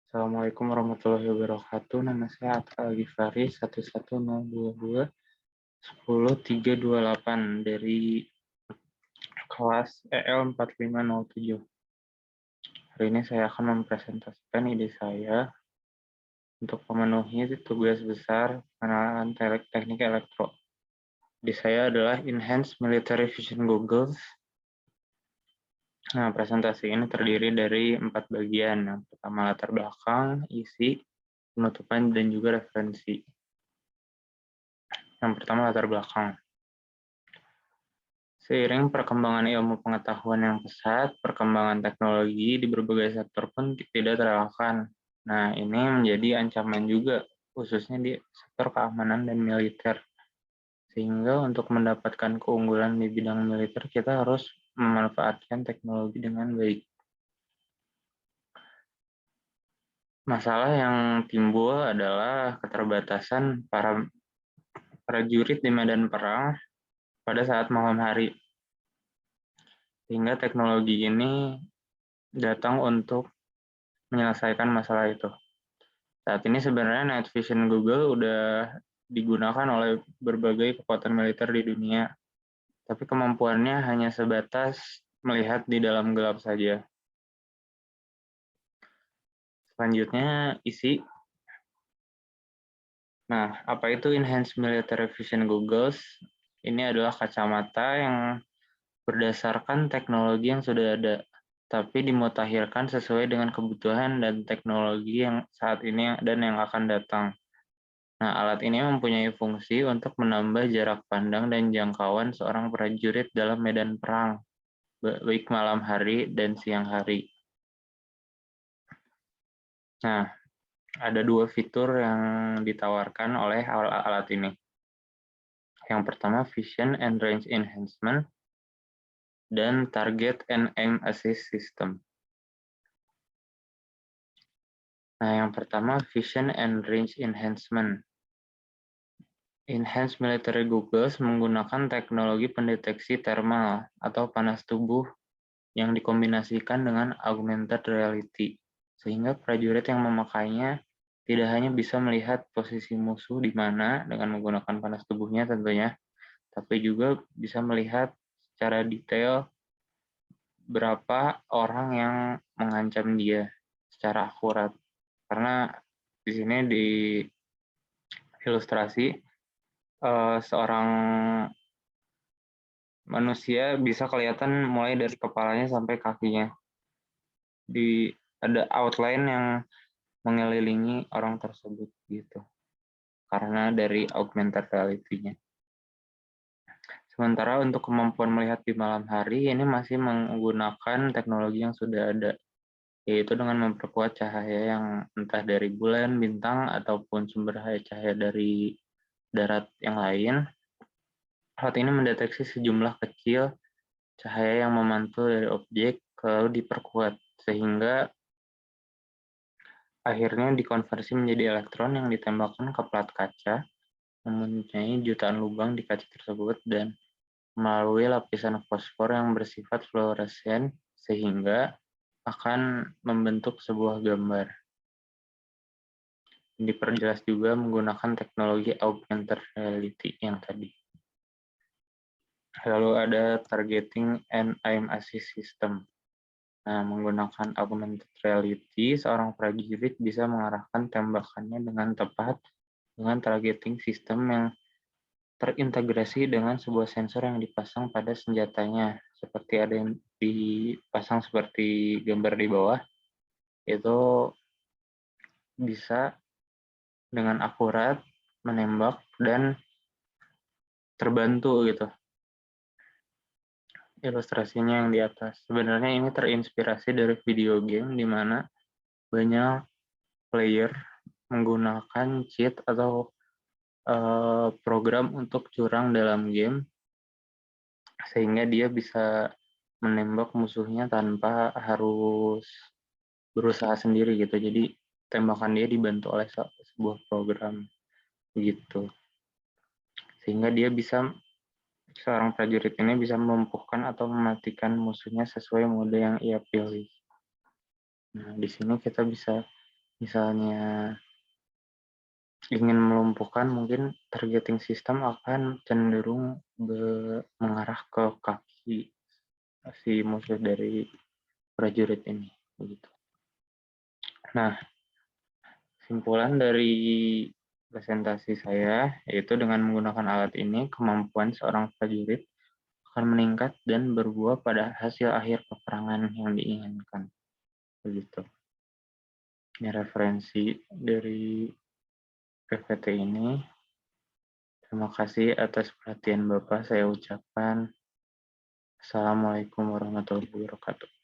Assalamualaikum warahmatullahi wabarakatuh. Nama saya Atta Al-Ghifari 11022 10328 dari kelas EL 4507. Hari ini saya akan mempresentasikan ide saya untuk memenuhi tugas besar pengenalan teknik elektro. Ide saya adalah Enhanced Military Vision Goggles. Nah, presentasi ini terdiri dari 4 bagian. Yang pertama latar belakang, isi, penutupan, dan juga referensi. Yang pertama latar belakang. Seiring perkembangan ilmu pengetahuan yang pesat, perkembangan teknologi di berbagai sektor pun tidak terelakkan. Nah, ini menjadi ancaman juga, khususnya di sektor keamanan dan militer. Sehingga untuk mendapatkan keunggulan di bidang militer, kita harus memanfaatkan teknologi dengan baik. Masalah yang timbul adalah keterbatasan para prajurit di medan perang pada saat malam hari. Sehingga teknologi ini datang untuk menyelesaikan masalah itu. Saat ini sebenarnya Night Vision Google udah digunakan oleh berbagai kekuatan militer di dunia, tapi kemampuannya hanya sebatas melihat di dalam gelap saja. Selanjutnya, isi. Nah, apa itu Enhanced Military Vision Goggles? Ini adalah kacamata yang berdasarkan teknologi yang sudah ada, tapi dimutakhirkan sesuai dengan kebutuhan dan teknologi yang saat ini dan yang akan datang. Nah, alat ini mempunyai fungsi untuk menambah jarak pandang dan jangkauan seorang prajurit dalam medan perang, baik malam hari dan siang hari. Nah, ada 2 fitur yang ditawarkan oleh alat ini. Yang pertama, Vision and Range Enhancement, dan Target and Aim Assist System. Nah, yang pertama, Vision and Range Enhancement. Enhanced Military Goggles menggunakan teknologi pendeteksi thermal atau panas tubuh yang dikombinasikan dengan augmented reality, sehingga prajurit yang memakainya tidak hanya bisa melihat posisi musuh di mana dengan menggunakan panas tubuhnya tentunya, tapi juga bisa melihat secara detail berapa orang yang mengancam dia secara akurat. Karena di sini di ilustrasi seorang manusia bisa kelihatan mulai dari kepalanya sampai kakinya. Ada outline yang mengelilingi orang tersebut gitu. Karena dari augmented reality-nya. Sementara untuk kemampuan melihat di malam hari ini masih menggunakan teknologi yang sudah ada, yaitu dengan memperkuat cahaya yang entah dari bulan, bintang, ataupun sumber cahaya dari darat yang lain. Alat ini mendeteksi sejumlah kecil cahaya yang memantul dari objek lalu diperkuat sehingga akhirnya dikonversi menjadi elektron yang ditembakkan ke plat kaca, mempunyai jutaan lubang di kaca tersebut dan melalui lapisan fosfor yang bersifat fluoresen sehingga akan membentuk sebuah gambar. Diperjelas juga menggunakan teknologi augmented reality yang tadi. Lalu ada targeting and aim assist system. Nah, menggunakan augmented reality, seorang prajurit bisa mengarahkan tembakannya dengan tepat dengan targeting system yang terintegrasi dengan sebuah sensor yang dipasang pada senjatanya. Seperti ada yang dipasang seperti gambar di bawah, itu bisa dengan akurat menembak dan terbantu gitu. Ilustrasinya yang di atas. Sebenarnya ini terinspirasi dari video game di mana banyak player menggunakan cheat atau program untuk curang dalam game sehingga dia bisa menembak musuhnya tanpa harus berusaha sendiri gitu. Jadi tembakan dia dibantu oleh sebuah program gitu. Sehingga dia bisa seorang prajurit ini bisa melumpuhkan atau mematikan musuhnya sesuai mode yang ia pilih. Nah, di sini kita bisa misalnya ingin melumpuhkan, mungkin targeting sistem akan cenderung mengarah ke kaki si musuh dari prajurit ini, begitu. Nah, simpulan dari presentasi saya yaitu dengan menggunakan alat ini, kemampuan seorang prajurit akan meningkat dan berbuah pada hasil akhir peperangan yang diinginkan, begitu. Ini referensi dari PPT ini. Terima kasih atas perhatian Bapak saya ucapkan. Assalamualaikum warahmatullahi wabarakatuh.